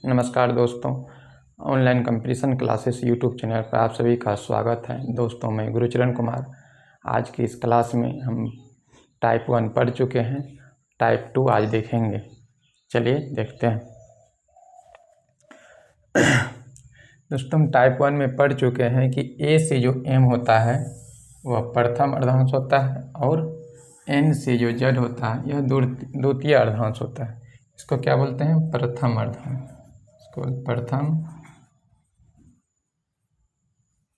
नमस्कार दोस्तों, online competition classes YouTube channel पर आप सभी का स्वागत है। दोस्तों, मैं गुरुचरण कुमार। आज की इस क्लास में हम टाइप 1 पढ़ चुके हैं, टाइप 2 आज देखेंगे। चलिए देखते हैं। दोस्तों, हम टाइप 1 में पढ़ चुके हैं कि ए से जो एम होता है वह प्रथम अर्धांश होता है और एन से जो जेड होता है यह द्वितीय अर्धांश होता है। इसको क्या बोलते हैं? प्रथम अर्धांश। इसको प्रथम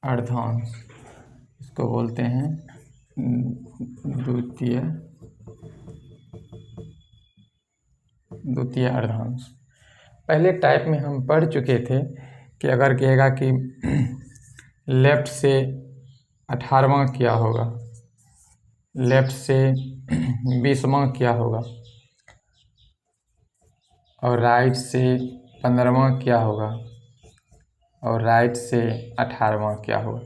अर्धांश इसको बोलते हैं द्वितीय अर्धांश। पहले टाइप में हम पढ़ चुके थे कि अगर कहेगा कि लेफ्ट से 18वां क्या होगा, लेफ्ट से 20वां क्या होगा और राइट से 15वां क्या होगा और राइट से 18वां क्या होगा।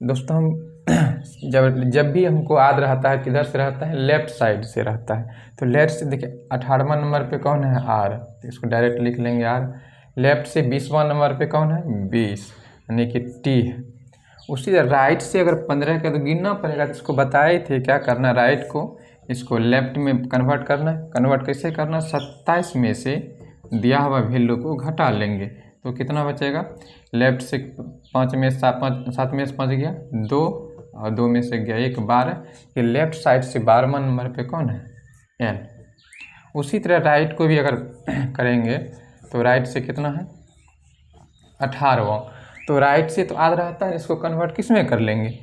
दोस्तों, हम जब भी हमको याद रहता है किधर से रहता है, लेफ्ट साइड से रहता है। तो लेफ्ट से देखिए 18वां नंबर पे कौन है? आर। तो इसको डायरेक्ट लिख लेंगे आर। लेफ्ट से 20वां नंबर पे कौन है? 20, यानी कि टी है। उसी तरह राइट से अगर 15 का तो गिनना पड़ेगा। तो इसको बताए थे क्या करना, राइट को इसको लेफ्ट में कन्वर्ट करना है। कन्वर्ट कैसे करना? 27 में से दिया हुआ वैल्यू को घटा लेंगे तो कितना बचेगा? लेफ्ट से 5 में 7 में से 5 गया 2 और 2 में से गया 1, 12। ये लेफ्ट साइड से 12वां नंबर पे कौन है? एन। उसी तरह राइट को भी अगर करेंगे तो राइट से कितना है? 18वां। तो राइट से तो आधा रहता है, इसको कन्वर्ट किस में कर लेंगे?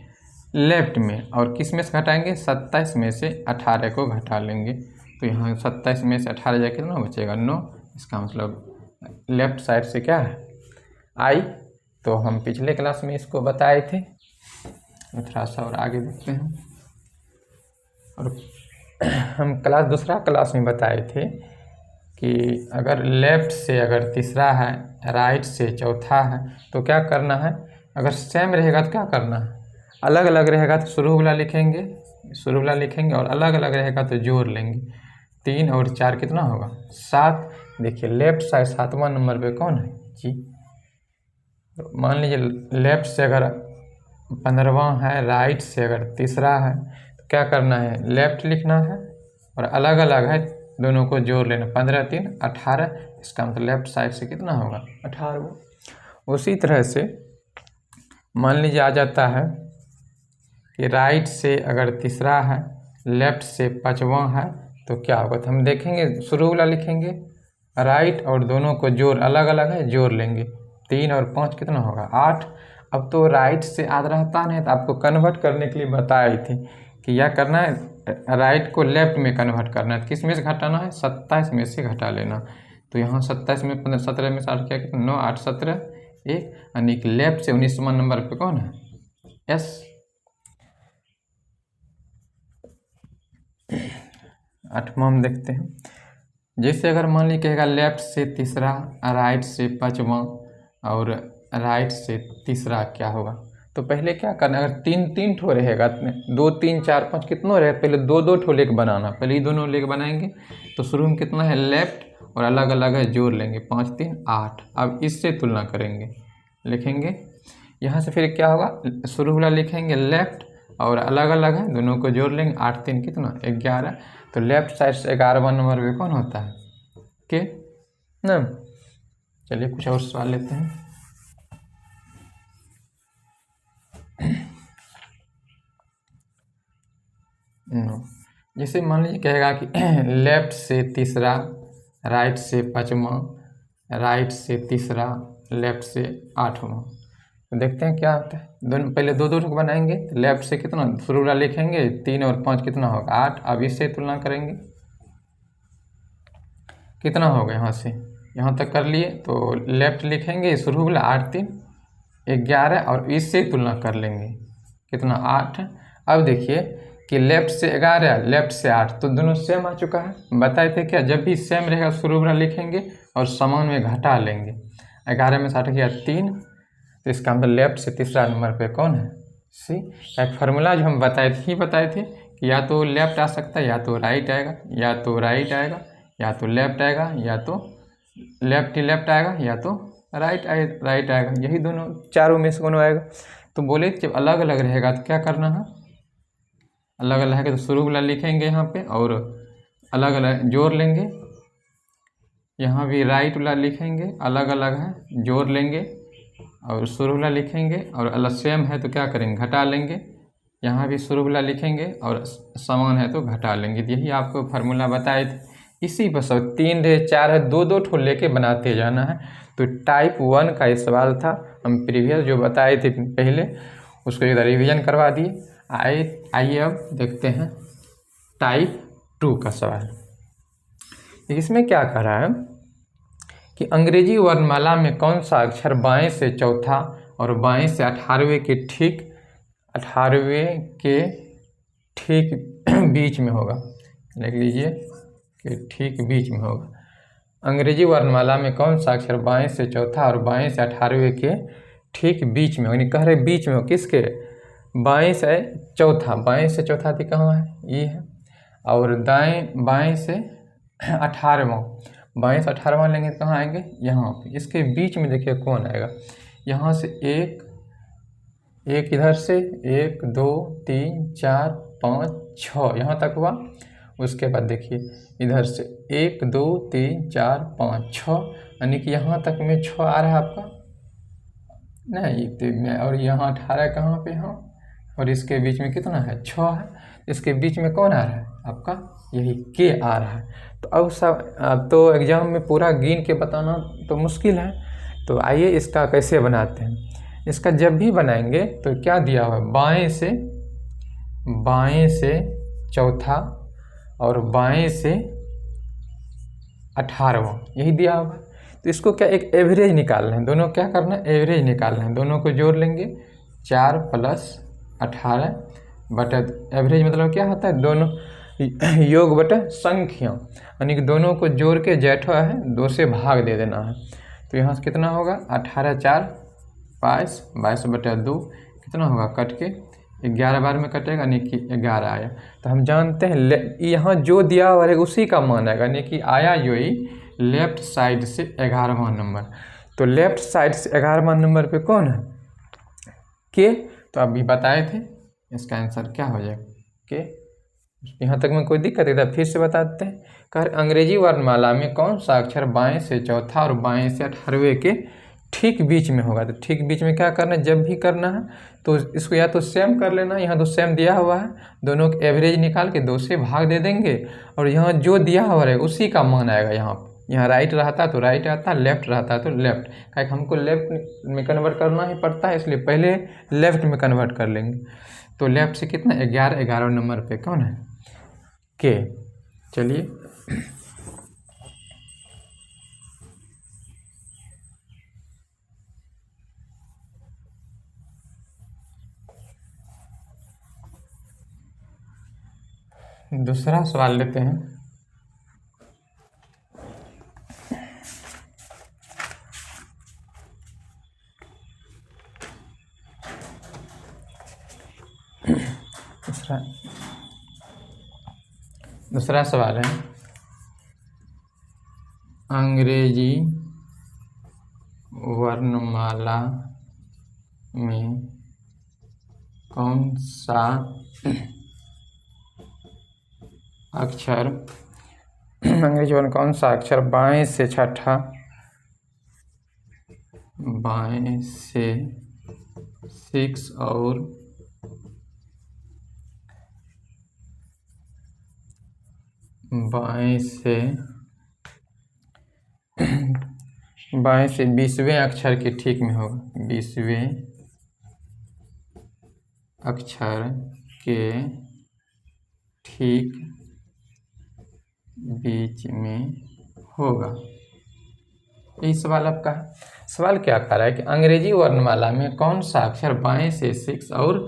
लेफ्ट में। और किस में से घटाएंगे? 27 में से 18 को घटा लेंगे। तो यहाँ 27 में से 18 जाए कितना बचेगा? 9। इसका मतलब लेफ्ट साइड से क्या है? आई। तो हम पिछले क्लास में इसको बताए थे, थोड़ा सा और आगे देखते हैं। और हम दूसरा क्लास में बताए थे कि अगर लेफ्ट से अगर तीसरा है, राइट से चौथा है तो क्या करना है? अगर सेम रहेगा तो क्या करना है? अलग अलग रहेगा तो शुरू वाला लिखेंगे और अलग अलग रहेगा तो जोड़ लेंगे। 3 और 4 कितना होगा? 7। देखिए लेफ्ट साइड 7वां नंबर पे कौन है? जी। तो मान लीजिए लेफ्ट से अगर 15वां है, राइट से अगर तीसरा है तो क्या करना है? लेफ्ट लिखना है और अलग अलग है दोनों को जोड़ लेना। 15 3 18। इसका मतलब लेफ्ट साइड से कितना होगा? 18। उसी तरह से मान लीजिए आ जाता है कि राइट से अगर तीसरा है, लेफ्ट से 5वां है तो क्या होगा? तो हम देखेंगे, शुरू वाला लिखेंगे, राइट और दोनों को जोड़ अलग अलग है जोड़ लेंगे। 3 और 5 कितना होगा? 8। अब तो राइट से आधा रहता नहीं, तो आपको कन्वर्ट करने के लिए बताए थे कि यह करना है, राइट को लेफ्ट में कन्वर्ट करना है। किस में से घटाना है? 27 में से घटा लेना। तो यहाँ 27 में 15 17 में से 8 क्या कितना? 9 8 17 1, यानी कि लेफ्ट से 19वां नंबर पे कौन है? एस। 8वां हम देखते हैं। जैसे अगर मान ली कहेगा लेफ्ट से तीसरा, राइट से 5वां और राइट से तीसरा क्या होगा? तो पहले क्या करना, अगर 3 ठो रहेगा, 2 3 4 5 कितना रहेगा? पहले 2 ठो लेग बनाना। पहले ये दोनों लेग बनाएंगे तो शुरू में कितना है? लेफ्ट और अलग अलग है जोड़ लेंगे। 5 3 8। अब इससे तुलना करेंगे, लिखेंगे यहाँ से फिर क्या होगा? शुरू वाला लिखेंगे लेफ्ट और अलग अलग है दोनों को जोड़ लेंगे। 8 3 कितना? 11। तो लेफ्ट साइड से 11वां नंबर पे कौन होता है? के ना। चलिए कुछ और सवाल लेते हैं। जैसे मान लीजिए कहेगा कि लेफ्ट से तीसरा, राइट से 5वां, राइट से तीसरा, लेफ्ट से 8वां। तो देखते हैं क्या होता है। दोनों पहले 2 को बनाएंगे। लेफ्ट से कितना? शुरू वाला लिखेंगे, 3 और 5 कितना होगा? 8। अब इससे तुलना करेंगे, कितना होगा? यहाँ से यहाँ तक कर लिए तो लेफ्ट लिखेंगे, शुरू वाला 8 3 11 और इससे तुलना कर लेंगे, कितना? 8। अब देखिए कि लेफ्ट से 11, लेफ्ट से 8, तो दोनों सेम आ चुका है। बताए थे क्या? जब भी सेम रहेगा शुरू वाला लिखेंगे और समान में घटा लेंगे। 11 में से 8 गया 3, तो इसका मतलब लेफ्ट से तीसरा नंबर पे कौन है? सी। एक फार्मूला जो हम बताए थे कि या तो लेफ्ट आ सकता है या तो राइट आएगा, या तो राइट आएगा या तो लेफ्ट आएगा या तो लेफ्ट ही लेफ्ट आएगा या तो राइट आएगा, यही दोनों चारों में से कौन आएगा। तो बोले जब अलग अलग रहेगा तो क्या करना है, अलग अलग है तो शुरू वाला लिखेंगे यहाँ पे और अलग अलग जोड़ लेंगे। यहाँ भी राइट वाला लिखेंगे, अलग अलग है जोड़ लेंगे और शुरू वाला लिखेंगे, और अलग सेम है तो क्या करेंगे घटा लेंगे। यहाँ भी शुरू वाला लिखेंगे और समान है तो घटा लेंगे। यही आपको फार्मूला बताए थे। इसी पर सब 3 है 4 है, 2-2 ठो लेके बनाते जाना है। तो टाइप 1 का ये सवाल था, हम प्रीवियस जो बताए थे पहले उसको एक रिवीजन करवा दिए। आइए अब देखते हैं टाइप 2 का सवाल। इसमें क्या कह रहा है कि अंग्रेजी वर्णमाला में कौन सा अक्षर बाएं से चौथा और बाएं से 18वें के ठीक बीच में होगा। लिख लीजिए कि ठीक बीच में होगा। अंग्रेजी वर्णमाला में कौन सा अक्षर बाएं से चौथा और बाएं से 18वें के ठीक बीच में, यानी कह रहे बीच में हो, किसके, बाएं से चौथा। बाएं से चौथा थी कहाँ है, ये है, और बाएं से 18वां, बाएं से 18वां लेंगे तो कहाँ आएंगे, यहाँ पे। इसके बीच में देखिए कौन आएगा, यहाँ से एक इधर से 1 2 3 4 5 6 यहाँ तक हुआ। उसके बाद देखिए इधर से 1 2 3 4 5 6, यानी कि यहाँ तक में 6 आ रहा है आपका, नहीं तो और यहाँ 18 कहाँ पे, हाँ, और इसके बीच में कितना है, 6 है। इसके बीच में कौन आ रहा है आपका, यही के आ रहा है। तो अब सब तो एग्जाम में पूरा गिन के बताना तो मुश्किल है, तो आइए इसका कैसे बनाते हैं। इसका जब भी बनाएंगे तो क्या दिया हुआ है, बाएं से चौथा और बाएं से 18वां, यही दिया होगा। तो इसको क्या एक एवरेज निकालना है, दोनों क्या करना है, एवरेज निकालना है। दोनों को जोड़ लेंगे, 4 + 18 बटा एवरेज मतलब क्या होता है, दोनों योग बटा संख्या, यानी कि दोनों को जोड़ के जेठा है 2 से भाग दे देना है। तो यहाँ से कितना होगा, 18 4 22, 22/2 कितना होगा, कट के 11 बार में कटेगा, यानी कि 11 आया। तो हम जानते हैं यहाँ जो दिया हुआ है उसी का मान आएगा, यानी कि आया जो ही लेफ्ट साइड से 11वां नंबर। तो लेफ्ट साइड से 11वां नंबर पे कौन है, के। तो अभी बताए थे, इसका आंसर क्या हो जाएगा, के। यहाँ तक में कोई दिक्कत है, फिर से बताते हैं। कर अंग्रेजी वर्णमाला में कौन सा अक्षर बाएं से चौथा और बाएं से 18वें के ठीक बीच में होगा। तो ठीक बीच में क्या करना है, जब भी करना है तो इसको या तो सेम कर लेना, यहाँ तो सेम दिया हुआ है, दोनों के एवरेज निकाल के 2 से भाग दे देंगे, और यहाँ जो दिया हुआ है उसी का मान आएगा। यहाँ राइट रहता तो राइट आता, लेफ्ट रहता तो लेफ्ट, क्या हमको लेफ्ट में कन्वर्ट करना ही पड़ता है, इसलिए पहले लेफ्ट में कन्वर्ट कर लेंगे। तो लेफ्ट से कितना, 11 नंबर पे कौन है, के। चलिए दूसरा सवाल लेते हैं। दूसरा सवाल है, अंग्रेजी वर्णमाला में कौन सा अक्षर अंग्रेजी वर्ण कौन सा अक्षर बाएं से छठा, बाएं से 6 और बाएं से 20वें अक्षर के ठीक में होगा, 20वें अक्षर के ठीक बीच में होगा। यही सवाल आपका है। सवाल क्या कर रहा है कि अंग्रेजी वर्णमाला में कौन सा अक्षर बाएं से 6 और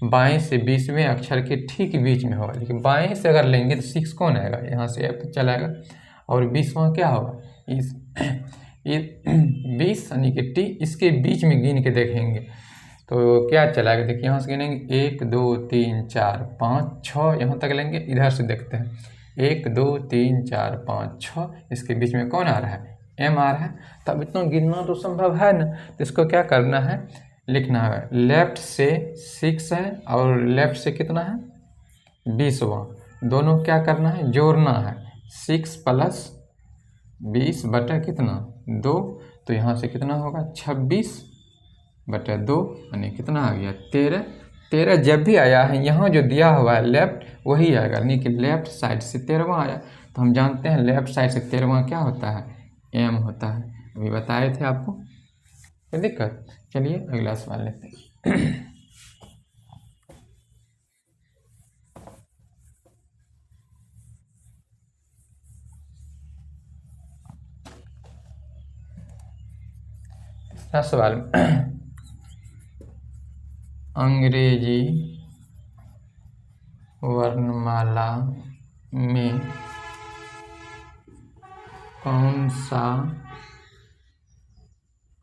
बाएं से 20वें अक्षर के ठीक बीच में होगा। लेकिन बाएं से अगर लेंगे तो 6 कौन आएगा, यहाँ से F चला आएगा, और 20वां क्या होगा, ये 20 यानी कि T, इसके बीच में गिन के देखेंगे तो क्या चलाएगा। देखिए यहाँ से गिनेंगे 1 2 3 4 5 6, यहाँ तक लेंगे। इधर से देखते हैं 1 2 3 4 5 6, इसके बीच में कौन आ रहा है, m आ रहा है, तो अब इतना गिनना तो संभव है ना। तो इसको क्या करना है, लिखना है लेफ्ट से 6 है और लेफ्ट से कितना है 20वां, दोनों क्या करना है जोड़ना है। 6 प्लस 20 बटा कितना 2, तो यहाँ से कितना होगा 26 बटा 2 यानी कितना आ गया 13। 13 जब भी आया है यहाँ जो दिया हुआ है लेफ्ट वही आएगा, यानी कि लेफ्ट साइड से 13वां आया। तो हम जानते हैं लेफ्ट साइड से 13वां क्या होता है एम होता है, अभी बताए थे आपको, कोई दिक्कत। चलिए अगला सवाल लेते हैं। सवाल अंग्रेजी वर्णमाला में कौन सा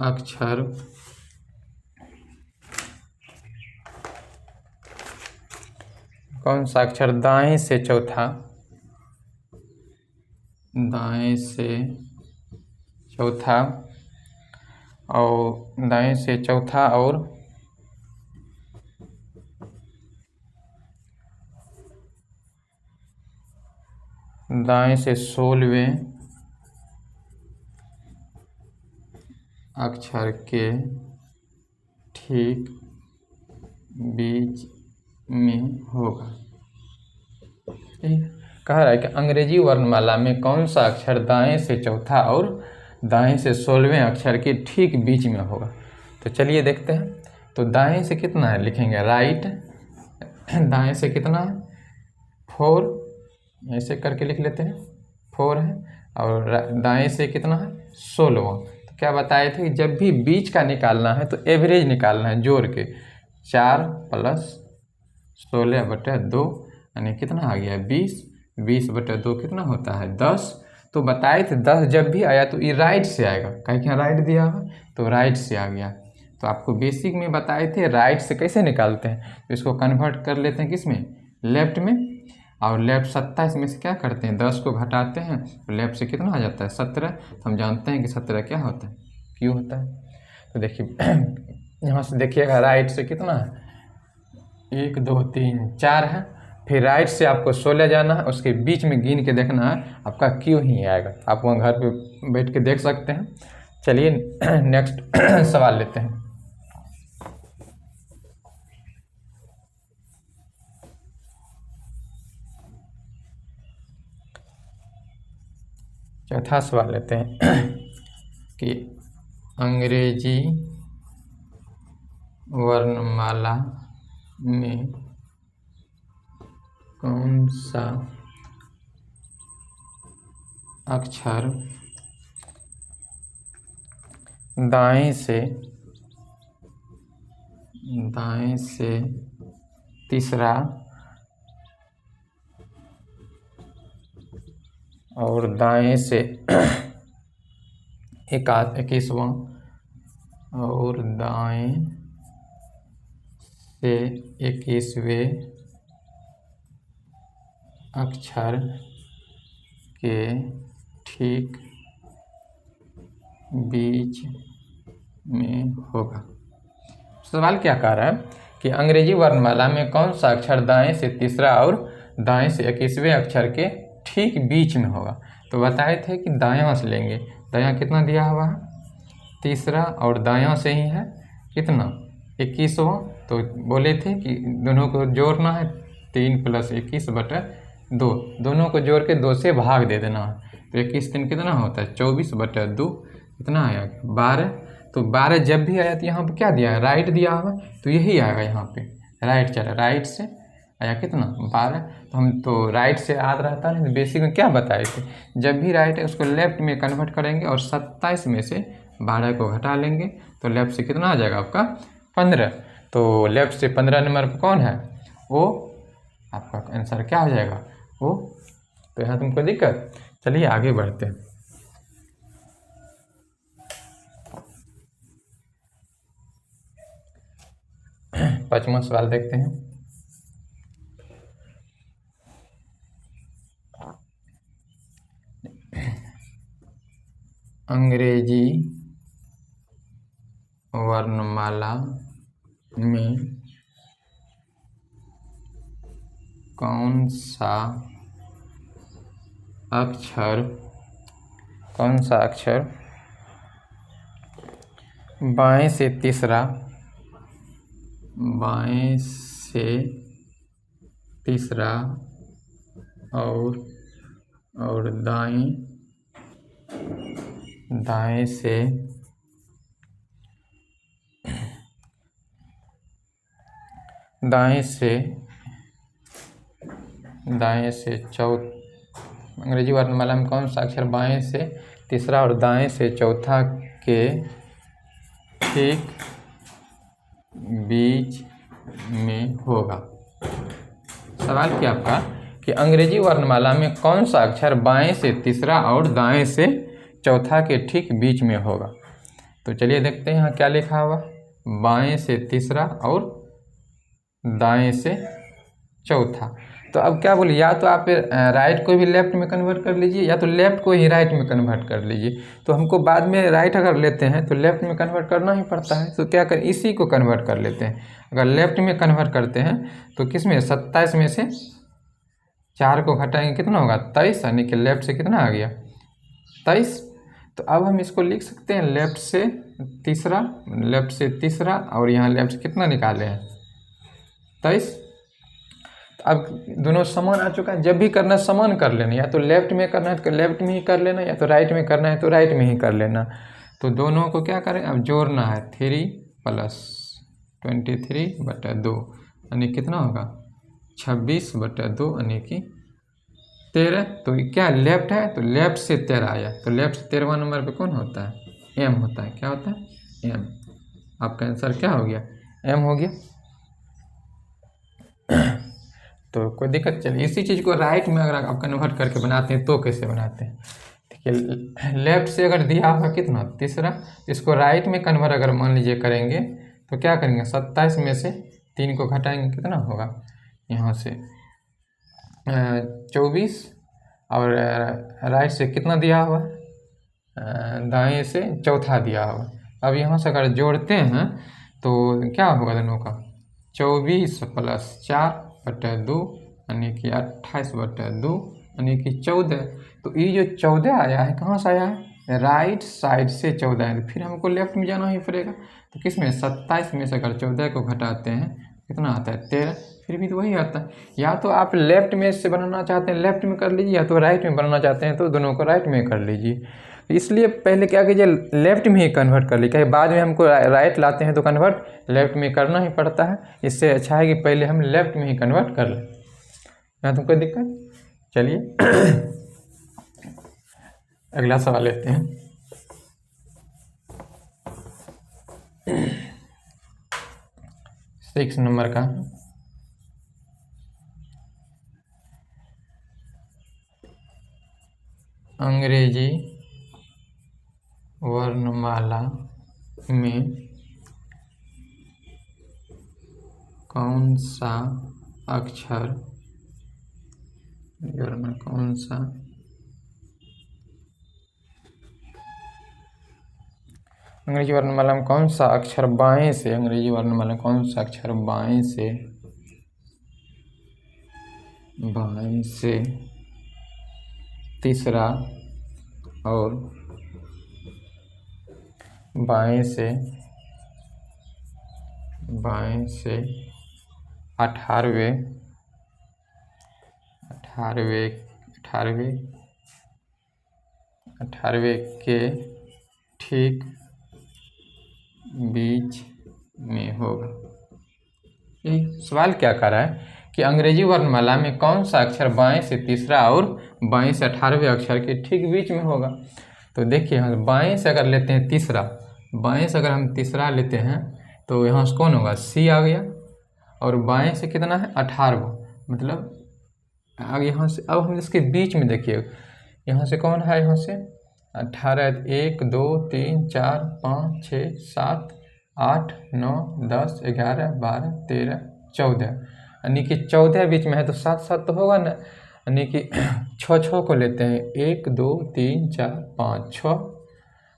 अक्षर दाएं से चौथा और दाएं से 16वें अक्षर के ठीक बीच में होगा। कह रहा है कि अंग्रेजी वर्णमाला में कौन सा अक्षर दाएं से चौथा और दाएं से 16वें अक्षर के ठीक बीच में होगा। तो चलिए देखते हैं। तो दाएं से कितना है लिखेंगे राइट, दाएं से कितना है 4, ऐसे करके लिख लेते हैं 4 है, और दाएं से कितना है 16वां। तो क्या बताए थे जब भी बीच का निकालना है तो एवरेज निकालना है जोड़ के, 4 प्लस 16 बटा 2 यानी कितना आ गया 20, 20 बटा 2 कितना होता है 10। तो बताए थे 10 जब भी आया तो ये राइट से आएगा, कहीं क्या राइट दिया हुआ तो राइट से आ गया। तो आपको बेसिक में बताए थे राइट से कैसे निकालते हैं, तो इसको कन्वर्ट कर लेते हैं किस में लेफ्ट में, और लेफ्ट 27 में से क्या करते हैं 10 को घटाते हैं तो लेफ्ट से कितना आ जाता है 17। तो हम जानते हैं कि 17 क्या होता है क्यों होता है। तो देखिए यहाँ से देखिएगा राइट से कितना है 1 2 3 4 है, फिर राइट से आपको 16 जाना है, उसके बीच में गिन के देखना है आपका क्यों ही आएगा, आप वहाँ घर पे बैठ के देख सकते हैं। चलिए नेक्स्ट सवाल लेते हैं। चौथा सवाल लेते हैं कि अंग्रेजी वर्णमाला में कौन सा अक्षर दाएं से तीसरा और दाएं से 21वां और दाएं से 21वें अक्षर के ठीक बीच में होगा। सवाल क्या कह रहा है कि अंग्रेजी वर्णमाला में कौन सा अक्षर दाएं से तीसरा और दाएं से 21वें अक्षर के ठीक बीच में होगा। तो बताए थे कि दायां से लेंगे, दायां कितना दिया हुआ है तीसरा और दायां से ही है कितना 21वां, तो बोले थे कि दोनों को जोड़ना है 3 प्लस 21 बटा 2, दोनों को जोड़ के 2 से भाग दे देना है। तो 21 दिन कितना होता है 24 बटा 2 कितना आया 12। तो 12 जब भी आया तो यहाँ पे क्या दिया है राइट दिया हुआ, तो यही आएगा यहाँ पे राइट चला, राइट से आया कितना 12। तो हम तो राइट से याद रहता है, बेसिक में क्या बताए थे जब भी राइट है उसको लेफ्ट में कन्वर्ट करेंगे और 27 में से 12 को घटा लेंगे तो लेफ्ट से कितना आ जाएगा आपका 15। तो लेफ्ट से 15 नंबर पर कौन है वो आपका आंसर क्या हो जाएगा वो। तो यहाँ तुमको दिक्कत, चलिए आगे बढ़ते हैं। पांचवा सवाल देखते हैं। अंग्रेजी वर्णमाला में कौन सा अक्षर बाएं से तीसरा और दाएं से चौथा। अंग्रेजी वर्णमाला में कौन सा अक्षर बाएं से तीसरा और दाएं से चौथा के ठीक बीच में होगा। सवाल क्या आपका कि अंग्रेजी वर्णमाला में कौन सा अक्षर बाएं से तीसरा और दाएं से चौथा के ठीक बीच में होगा। तो चलिए देखते हैं यहाँ क्या लिखा हुआ, बाएं से तीसरा और दाएं से चौथा। तो अब क्या बोलिए, या तो आप राइट को भी लेफ्ट में कन्वर्ट कर लीजिए या तो लेफ्ट को ही राइट में कन्वर्ट कर लीजिए। तो हमको बाद में राइट अगर लेते हैं तो लेफ्ट में कन्वर्ट करना ही पड़ता है। तो क्या करें, इसी को कन्वर्ट कर लेते हैं। अगर लेफ्ट में कन्वर्ट करते हैं तो किस में 27 में से 4 को घटाएंगे कितना होगा 23, यानी कि लेफ्ट से कितना आ गया 23। तो अब हम इसको लिख सकते हैं लेफ्ट से तीसरा और यहाँ लेफ्ट से कितना निकाले हैं 23। अब दोनों समान आ चुका है। जब भी करना समान कर लेना, या तो लेफ्ट में करना है तो लेफ्ट में ही कर लेना, या तो राइट में करना है तो राइट में ही कर लेना। तो दोनों को क्या करें, अब जोड़ना है 3 + 23/2 यानी कितना होगा 26/2 यानी कि 13। तो क्या लेफ्ट है तो लेफ्ट से 13 आया, तो लेफ्ट से 13वां नंबर पे कौन होता है एम होता है। क्या होता है एम। आपका आंसर क्या हो गया एम हो गया। तो कोई दिक्कत, चलिए इसी चीज़ को राइट में अगर आप कन्वर्ट करके बनाते हैं तो कैसे बनाते हैं। देखिए लेफ्ट से अगर दिया हुआ कितना तीसरा, इसको राइट में कन्वर्ट अगर मान लीजिए करेंगे तो क्या करेंगे 27 में से 3 को घटाएंगे कितना होगा यहाँ से 24 और राइट से कितना दिया हुआ दाएं से चौथा दिया हुआ। अब यहाँ से अगर जोड़ते हैं तो क्या होगा दोनों का 24 + 4/2 यानी कि 28/2 यानी कि 14। तो ये जो 14 आया है कहाँ से आया है राइट साइड से 14 है, तो फिर हमको लेफ्ट में जाना ही पड़ेगा। तो किस में 27 में से अगर 14 को घटाते हैं कितना आता है 13, फिर भी तो वही आता है। या तो आप लेफ्ट में से बनाना चाहते हैं लेफ्ट में कर लीजिए, या तो राइट में बनाना चाहते हैं तो दोनों को राइट में कर लीजिए। इसलिए पहले क्या कीजिए लेफ्ट में ही कन्वर्ट कर लीजिए, बाद में हमको राइट लाते हैं तो कन्वर्ट लेफ्ट में करना ही पड़ता है। इससे अच्छा है कि पहले हम लेफ्ट में ही कन्वर्ट कर लें। यहाँ तो कोई दिक्कत। चलिए अगला सवाल लेते हैं। सिक्स नंबर का अंग्रेजी वर्णमाला में कौन सा अक्षर अंग्रेजी वर्णमाला में कौन सा अक्षर बाएं से अंग्रेजी वर्णमाला में कौन सा अक्षर बाएं से तीसरा और बाएं से 18वें के ठीक बीच में होगा। यही सवाल क्या कर रहा है कि अंग्रेजी वर्णमाला में कौन सा अक्षर बाएं से तीसरा और बाएं से 18वें अक्षर के ठीक बीच में होगा। तो देखिए हम बाएं से अगर लेते हैं तीसरा, बाएं से अगर हम तीसरा लेते हैं तो यहाँ से कौन होगा सी आ गया, और बाएं से कितना है 18वां, मतलब आगे यहाँ से। अब हम इसके बीच में देखिए यहाँ से कौन है, यहाँ से 18 1 2 3 4 5 6 7 8 9 10 11 12 13 14 यानी कि 14 बीच में है तो 7 7 तो होगा ना, यानी कि 6 6 को लेते हैं 1 2 3 4 5 6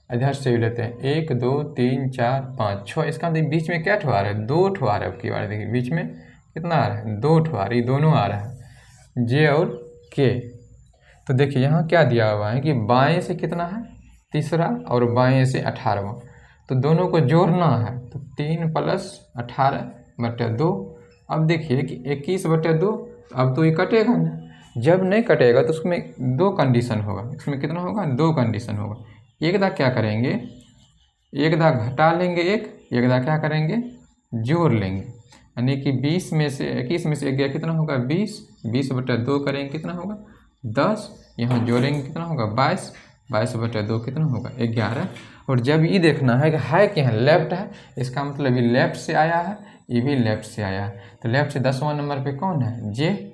इधर से भी लेते हैं 1 2 3 4 5 6। इसका मतलब बीच में क्या ठो आ रहा है, 2 ठो आ रहा है। अब की बार देखिए बीच में कितना आ रहा है, 2 ठो आ रहा है, ये दोनों आ रहा है जे और के। तो देखिए यहाँ क्या दिया हुआ है कि बाएं से कितना है तीसरा और बाएं से 18वां, तो दोनों को जोड़ना है। तो 3 + 18/2। अब देखिए कि 21/2। अब तो ये कटेगा ना, जब नहीं कटेगा तो उसमें 2 कंडीशन होगा। इसमें कितना होगा, 2 कंडीशन होगा। एक दाग क्या करेंगे, एक दाग घटा लेंगे, एक दाग क्या करेंगे, जोड़ लेंगे। यानी कि 20 में से 21 में से 1 गया कितना होगा 20, 20/2 करेंगे कितना होगा 10, यहाँ जोड़ेंगे कितना होगा 22, 22/2 कितना होगा 11। और जब ये देखना है कि है कि यहाँ लेफ्ट है, इसका मतलब ये लेफ्ट से आया है, ये भी लेफ्ट से आया है। तो लेफ्ट से 10वां नंबर पे कौन है, जे।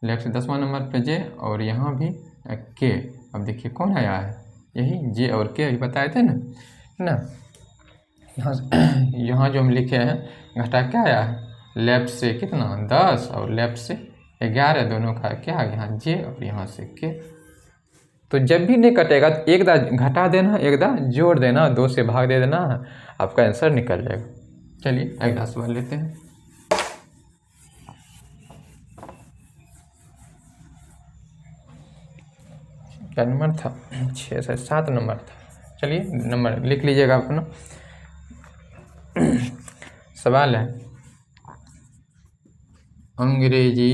लेफ्ट से 10वां नंबर पे जे और यहाँ भी के। अब देखिए कौन आया है, यही जे और के अभी बताए थे ना। यहाँ जो हम लिखे हैं घटा क्या आया है, लेफ्ट से कितना 10 और लेफ्ट से 11, दोनों का क्या है यहाँ जे और यहाँ से के। तो जब भी नहीं कटेगा तो एक दाग घटा देना, एक दाग जोड़ देना, 2 से भाग दे देना, आपका आंसर निकल जाएगा। चलिए अगला सवाल लेते हैं। क्या नंबर था, 6 से 7 नंबर था। चलिए नंबर लिख लीजिएगा अपना। सवाल है, अंग्रेजी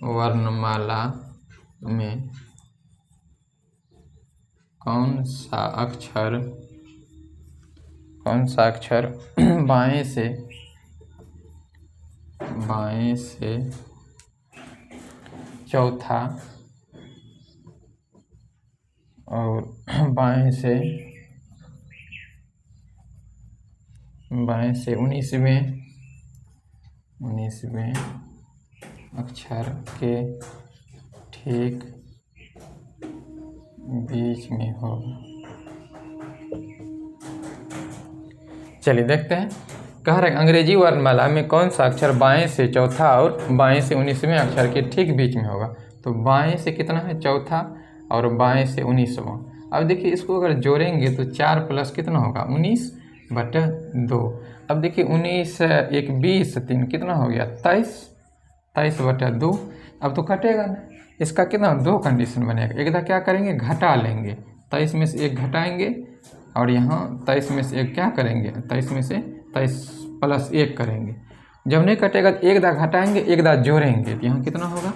वर्णमाला में कौन सा अक्षर बाएं से चौथा और बाएं से 19वें अक्षर के ठीक बीच में होगा। चलिए देखते हैं। कह रहे अंग्रेजी वर्णमाला में कौन सा अक्षर बाएं से चौथा और बाएं से 19वें अक्षर के ठीक बीच में होगा। तो बाएं से कितना है चौथा और बाएं से 19वां। अब देखिए इसको अगर जोड़ेंगे तो 4 + कितना होगा 19/2। अब देखिए 19 1 20 3 कितना हो गया 23/2। अब तो कटेगा ना, इसका कितना 2 कंडीशन बनेगा। एक दाग क्या करेंगे घटा लेंगे, 23 में से 1 घटाएंगे और यहाँ 23 में से 1 क्या करेंगे, 23 में से 23 + 1 करेंगे। जब नहीं कटेगा तो एक दाग घटाएंगे, एक दाग जोड़ेंगे, तो यहाँ कितना होगा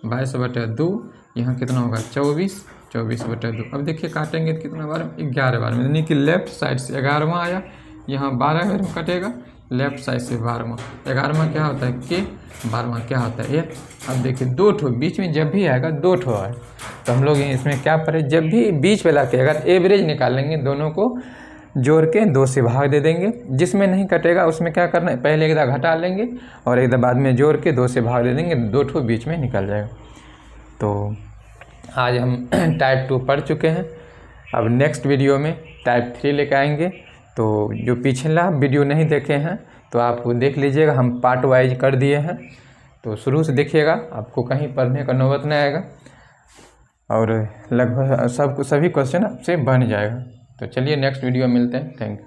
22/2। यहाँ कितना होगा 24/2। अब देखिए काटेंगे तो कितना बार 11 बार में, यानी कि लेफ्ट साइड से 11वां आया, यहाँ 12 बार में कटेगा, लेफ्ट साइड से 12वां। 11वां क्या होता है के, 12वां क्या होता है 1। अब देखिए 2 ठो बीच में जब भी आएगा 2 ठो है, तो हम लोग इसमें क्या पढ़े, जब भी बीच वाला कहेगा तो एवरेज निकालेंगे, दोनों को जोड़ के 2 से भाग दे देंगे। जिसमें नहीं कटेगा उसमें क्या करना है, पहले एक दाग घटा लेंगे और एक दाग बाद में जोड़ के 2 से भाग दे देंगे, 2 ठो बीच में निकल जाएगा। तो आज हम टाइप 2 पढ़ चुके हैं। अब नेक्स्ट वीडियो में टाइप 3 लेकर आएंगे। तो जो पिछला वीडियो नहीं देखे हैं तो आप देख लीजिएगा, हम पार्ट वाइज कर दिए हैं, तो शुरू से देखिएगा, आपको कहीं पढ़ने का नौबत नहीं आएगा और लगभग सभी क्वेश्चन आपसे बन जाएगा। तो चलिए नेक्स्ट वीडियो मिलते हैं। Thank you.